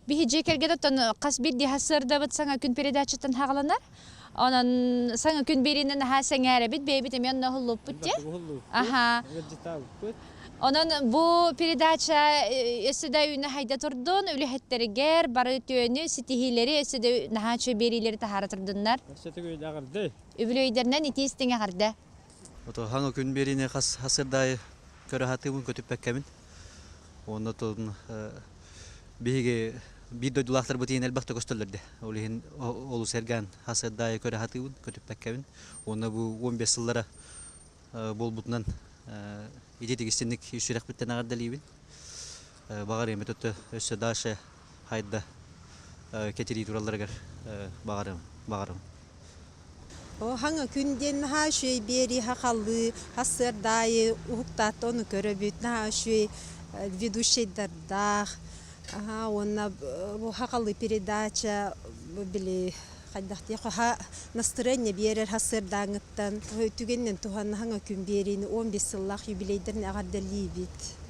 Бихиджи келгедеттен қас бидди хасырда бит саңа күн передачатын хагаланар. Онан саңа күн беринен ха сәңәрә бит бейбит мен нахылып бит. Аха. Онан бу передача эсседә үне хайда турдун, үлехеттерегер бары төөнү ситихилери эсседә нахачы берилери тахара турдуннар. Эсседә дагырды. Үбүлөйдернен итистиңе гарды. Ото хаңа күн берине хасырдай көрө хатыбын көтүп беккемин. Онда тон биге бидо дулахтар бутин элбакта көстөлөрдө. Олин олу серган хасырдай көрө хатыбын көтүп беккемин. Онда бу 15 жылдара болбутунан идетигистинник үшүрөк биттен агардалыбын. Багар эми төттө өссө дашы хайда кетири тураларга багарым. Хаңа күнден хашуй бери хакаллы хасырдай уктатон көрөбүт хашуй ведущийдердах. Онна бу хакаллы передача били кайдакты настроение берер хасырдаңыттан түгеннен тухан хаңа күн берини 15 жыллык юбилейдерин агардалыбыт.